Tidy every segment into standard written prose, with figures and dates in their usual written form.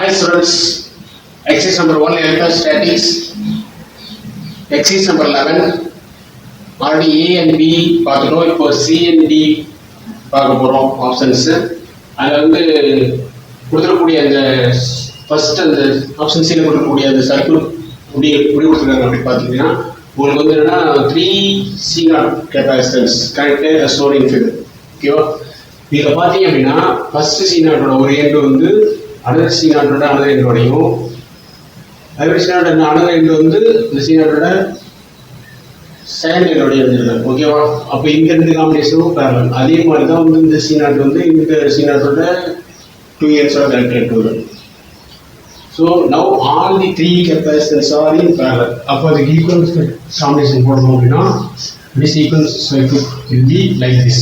Hi students, exercise number 1 electrostatics, exercise number 11, already A and B பார்த்துட்டோம். இப்போ C and D பார்க்க போகிறோம் options. அதில் வந்து கொடுத்துருக்கக்கூடிய அந்த ஃபர்ஸ்ட் அந்த ஆப்ஷன் சியில் கொடுக்கக்கூடிய அந்த சர்க்கியூட் எப்படி கொடுத்துருக்காங்க அப்படி பார்த்தீங்கன்னா உங்களுக்கு வந்து என்னன்னா 3C0 capacitance connected storing figure. ஓகேவா? இதில் பார்த்தீங்க அப்படின்னா ஃபர்ஸ்ட் C0 ஒரு எண்டு வந்து அனதர் C0 அனதர் எண்டோடையும் அதர் C0 அனதர் எண்டு வந்து இந்த C0 செகண்ட் எண்டோடையும் இருந்திருக்காங்க. ஓகேவா? அப்போ இந்த ரெண்டு காம்பினேஷனும் பேரலல். அதே மாதிரி தான் வந்து இந்த C0 வந்து இந்த C0 2 ends connected to it. So now all the three capacitors are in parallel. அப்போ அதுக்கு ஈக்குவல் காம்பினேஷன் போடணும் அப்படின்னா this equals circuit will be like this.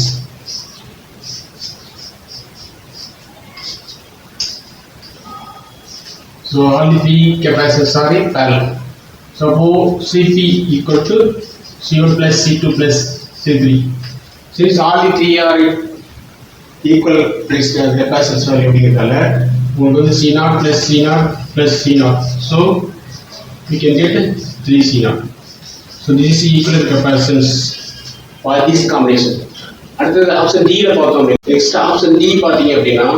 So all the three capacitors are in parallel. So Cp equal to C1 plus C2 plus C3. Since all the three are equal capacitors value அப்படிங்கிறதால உங்களுக்கு வந்து C0 plus C0 plus C0. So we can get 3C0. So this is equivalent capacitance for this combination. அடுத்தது option D-ல பார்த்தோம். Next option D பார்த்தீங்க அப்படின்னா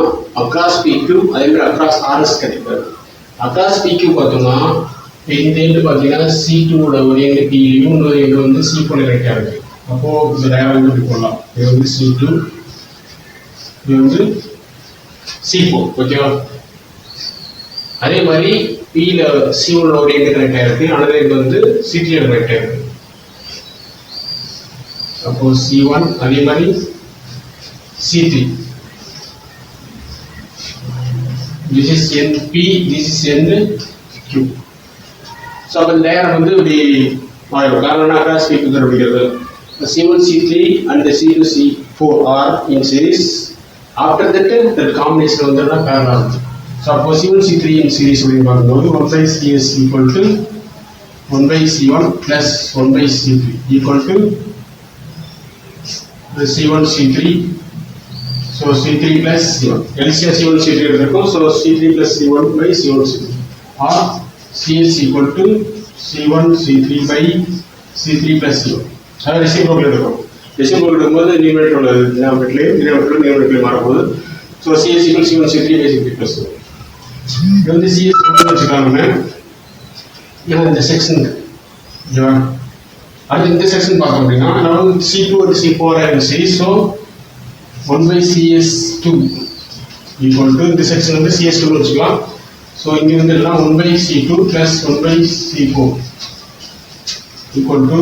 across PQ அதே மாதிரி across RS கிடைக்கும். across PQ பார்த்தோம்னா இந்த எண்டு பார்த்தீங்கன்னா C2 ஒரு எண்டு P-லையும் இன்னொரு எண்டு வந்து C4 கனெக்ட் ஆகுது. அப்போ இந்த டயக்ராம் இப்படி போடலாம். இது வந்து C2 இது வந்து C4. ஓகேவா? அதே மாதிரி P-ல C1 ஒரு எண்டு கனெக்ட் ஆயிருக்கு, அனதர் எண்டு வந்து C3 கனெக்ட் ஆயிருக்கு. அப்போ C1 அதே மாதிரி C3. This is end P, this is end Q. So அப்போ இந்த டயக்ராம் வந்து இப்படி மாறிடும். காரணம் across PQ அப்படிங்கிறது C1 C3 and C2 C4 are in series. After that the combination வந்து parallel. So அப்போ C1 C3 in series அப்படின்னு பார்க்கும்போது 1/CS equal to 1/C1 plus 1/C3 equal to the C1 C3. So C3 plus C1. LCM C1 C3 இருக்கும். So C3 plus C1 by C1 C3. Or CS equal to C1 C3 by C3 plus C1. அது reciprocal இருக்கும். Reciprocal இருக்கும்போது நியூமரேட்டர்ல நியூமரேட்டர்ல மாறும்போது so CS equal C1 C3 by C3 plus C1. இது வந்து CS வச்சுக்காம இந்த section ஓகேவா? அடுத்து இந்த செக்ஷன் பார்த்தோம் அப்படின்னா நம்ம C2 and C4 and series. So 1/CS2 equal to இந்த செக்ஷன் வந்து CS2 வச்சுக்கலாம். ஸோ இங்கே வந்து எல்லாம் 1/C2 plus 1/C4 equal to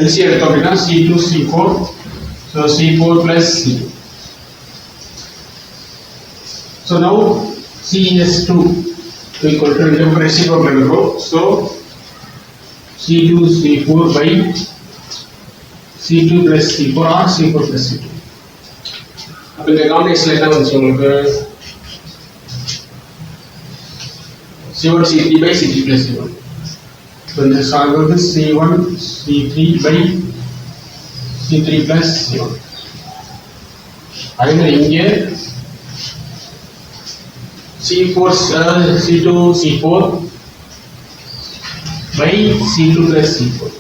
LC எடுத்தோம் அப்படின்னா C2 C4. So C4 plus C2. So now CS2 equal to இந்த reciprocal இருக்கும். So C2 C4 by C2 plus C4 or C4 plus C2. அப்போ இந்த காம்பினேஷன்ல என்ன வந்துச்சு உங்களுக்கு C1 C3 by C3 plus C1. So இந்த சால்வ் வந்து C1 C3 by C3 plus C1. அதே மாதிரி இங்கே C4 C2 C4 by C2 plus C4.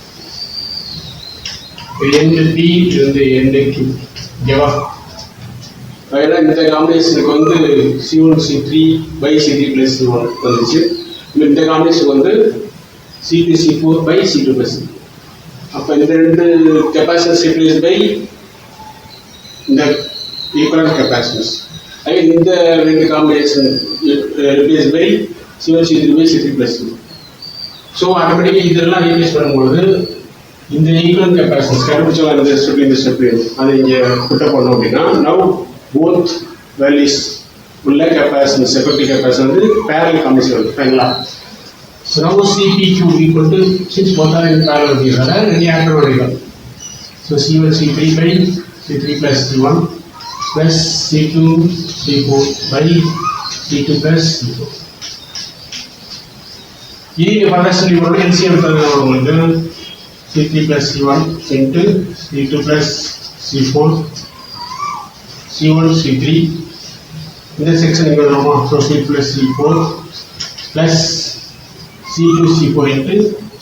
end P வந்து end Q. ஓகேவா? அதனால இந்த காம்பினேஷனுக்கு வந்து C1 C3 by C3 plus C1 வந்துச்சு. இந்த காம்பினேஷன் வந்து C2 C4 by C2 plus C4. அப்போ இந்த ரெண்டு கெப்பாசிட்டன்ஸ் ரிப்ளேஸ் பை இந்த ஈக்குவலன்ட் கெப்பாசிட்டன்ஸ். அதே இந்த ரெண்டு combination replace by C1 C3 by C3 plus C1. So ஆட்டோமேட்டிக்காக இதெல்லாம் ரீப்ளேஸ் பண்ணும்போது இந்த ஈக்குவலன்ட் கெப்பாசிட்டன்ஸ் கண்டுபிடிச்சவங்க இந்த ஸ்டெப் அதை இங்கே புட்டப் பண்ணோம் அப்படின்னா நவ் போத் வேல்யூஸ் உள்ள கெப்பாசிட்டன்ஸ் எஃபெக்டிவ் கெப்பாசிட்டன்ஸ் வந்து பேரலல் காம்பினேஷன் வருது. ஃபைனலா so now CPQ equal to since both are in parallel அப்படிங்கிறதால ரியாக்டர் வரைக்கும். So C1 C3 by C3 plus C1 plus C2 C4 by C2 plus C4. இது first லிவரோட LCM எடுத்ததுனால உங்களுக்கு C3 plus C1 into C2 plus C4 C1 C3 இந்த section இங்கே வருமா? So C plus C4 plus C2 C4 into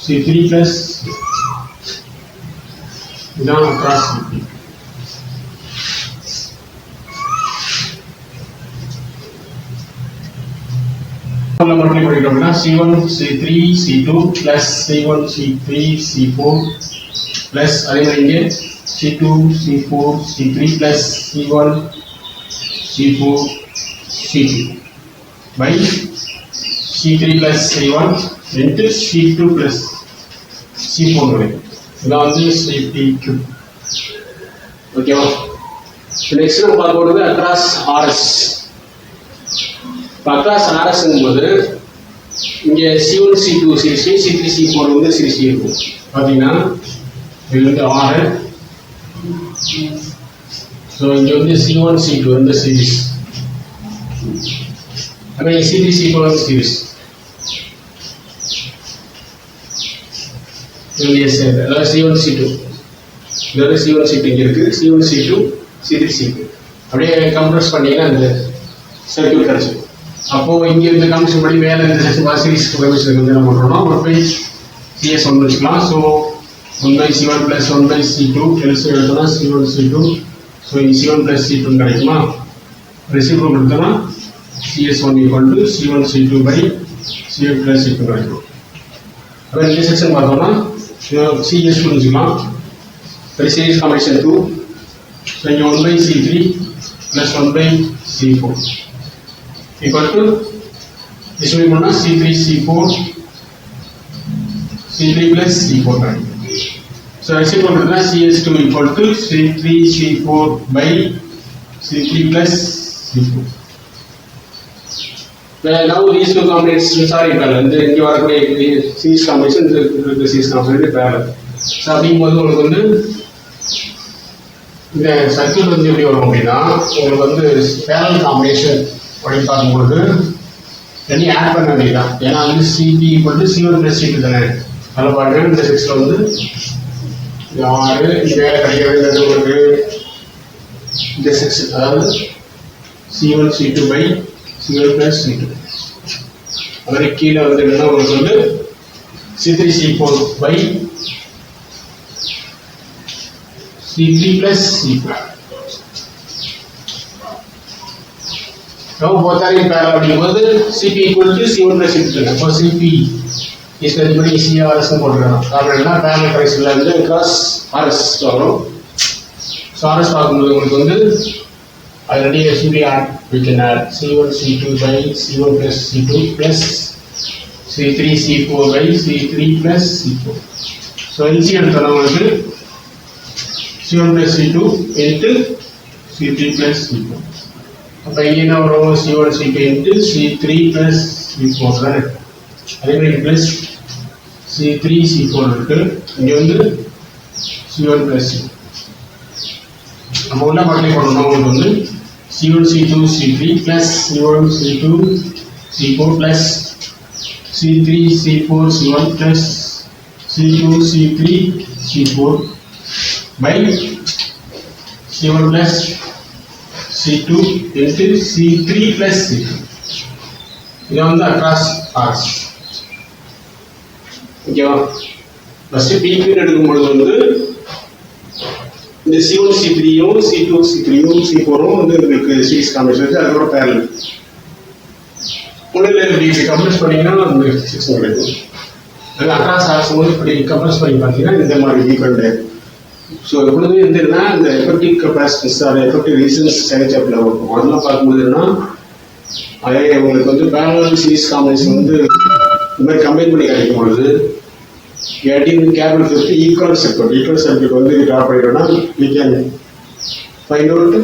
C3 plus இதான் across CP. Multiply பண்ணிட்டோம்னா C1 C3 C2 plus C1 C3 C4 plus அதே மாதிரி இங்கே C2 C4 C3 plus C1 C4 C2 by C3 plus C1 into C2 plus C4 வரைக்கும். இதான் வந்து CPQ. ஓகேவா? Next நம்ம பார்க்க போகிறது அக்ராஸ் RS. அக்ராஸ் RSங்கும்போது இங்கே C1 C2 series C3 C4 வந்து சீரிஸ் இருக்கும். பார்த்தீங்கன்னா இது வந்து R. ஸோ இங்கே வந்து C1 C2 வந்து சீரிஸ், அதே C3 C4 வந்து சீரிஸ். அதாவது C1 C2 இதாவது C1 C2 இங்கே இருக்குது, C1 C2 C3 C4 அப்படியே கம்ப்ரஸ் பண்ணிங்கன்னா அந்த சர்க்கியூட் கிடச்சிடும். அப்போது இங்கே இந்த கமிஷன் படி மேலே இந்த சீரிஸ் கமிஷனுக்கு வந்து என்ன பண்ணுறோம்னா 1/CS1 வச்சுக்கலாம். So 1/C1 plus 1/C2 LC எடுத்தோம்னா C1 C2. ஸோ இங்கே C1 plus C2 கிடைக்குமா? ரெசிப்ரோக்கல் எடுத்தோம்னா CS1 equal to C1 C2 by C1 plus C2 கிடைக்கும். அப்புறம் இந்த செக்ஷன் பார்த்தோம்னா CS2 வச்சுக்கலாம். Series commission 2. ஸோ இங்கே 1/C3 plus 1/C4 equal to distribute பண்ணால் C3 C4 C3 plus C4 கிடைக்கும். ஸோ ரெசிப்ரோக்கல் எடுத்தோம்னா CS2 equal to C3 C4 by C3 plus C4. Now these two combinations are equal. இந்த இங்கே வரக்கூடிய series combination இந்த series combination parallel. So அப்படிங்கும்போது உங்களுக்கு வந்து இந்த சர்க்கியூட் வந்து எப்படி வரும் அப்படின்னா உங்களுக்கு வந்து பேரலல் காம்பினேஷன் அப்படின்னு பார்க்கும்போது ரெண்டையும் ஆட் பண்ண வேண்டியதான். ஏன்னா வந்து CP equal to C1 plus C2 தானே. அதில் பாருங்க இந்த செக்ஷனில் வந்து 6 வேலை கிடைக்க வேண்டியது உங்களுக்கு இந்த செக்ஷன், அதாவது C1 C2 by C1 plus C2. அதே கீழே வந்து என்னன்னா உங்களுக்கு வந்து C3 C4 by C3 plus C4. Now both are in parallel அப்படிங்கும்போது CP equal to C1 plus C2. அப்போ CP is nothing but CRS போட்டுக்கலாம். அப்படின்னா parallel கனெக்ஷன்ல இருந்து cross RS வரும். ஸோ RS பார்க்கும்போது உங்களுக்கு வந்து already SUV add, we can add C1 C2 by C1 plus C2 plus C3 C4 by C3 plus C4. So LC எடுத்தோம்னா உங்களுக்கு C1 plus C2 into C3 plus C4. அப்போ இங்கே என்ன வரும்? C1 C2 into C3 plus C4 தானே. அதே மாதிரி plus C3 C4 இருக்கு. இங்கே வந்து C1 plus C2. நம்ம உள்ள மல்டிப்ளை பண்ணணும்னா உங்களுக்கு வந்து C1 C2 C3 plus C1 C2 C4 plus C3 C4 C1 plus C2 C3 C4 by C1 plus C2 into C3 plus C2. இது வந்து அக்ராஸ் RS. ஓகேவா? ஃபஸ்ட்டு PQ எடுக்கும்பொழுது வந்து இந்த C1 C3யும் C2 C3யும் C4ம் வந்து உங்களுக்கு சீரிஸ் காம்பினேஷன் இருக்குது, அதோட பேரலல். ஒன்றும் இல்லை, இப்படி கம்ப்ரஸ் பண்ணிங்கன்னா அந்த செக்ஷன் கிடைக்கும். அது அக்ராஸ் RS போது இப்படி கம்ப்ரஸ் பண்ணி பார்த்தீங்கன்னா இந்த மாதிரி ஈக்குவல் டே. ஸோ எப்பொழுதுமே இருந்ததுன்னா இந்த எஃபெக்டிவ் கெப்பாசிட்டன்ஸ் அதை எஃபெக்டிவ் ரீசன்ஸ் சேஞ்சாப்பில் இருக்கும். அதெல்லாம் பார்க்கும்போது என்னன்னா அதே உங்களுக்கு வந்து பேரலல் சீரிஸ் காம்பினேஷன் வந்து இந்த மாதிரி கம்பைன் பண்ணி கிடைக்கும் பொழுது getting cable with equal circuit வந்து draw பண்ணிட்டோம்னா we can find out the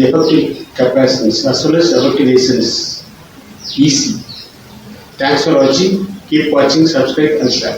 effective capacitance as well as effective resistance easy. Thanks for watching. Keep watching, subscribe and share.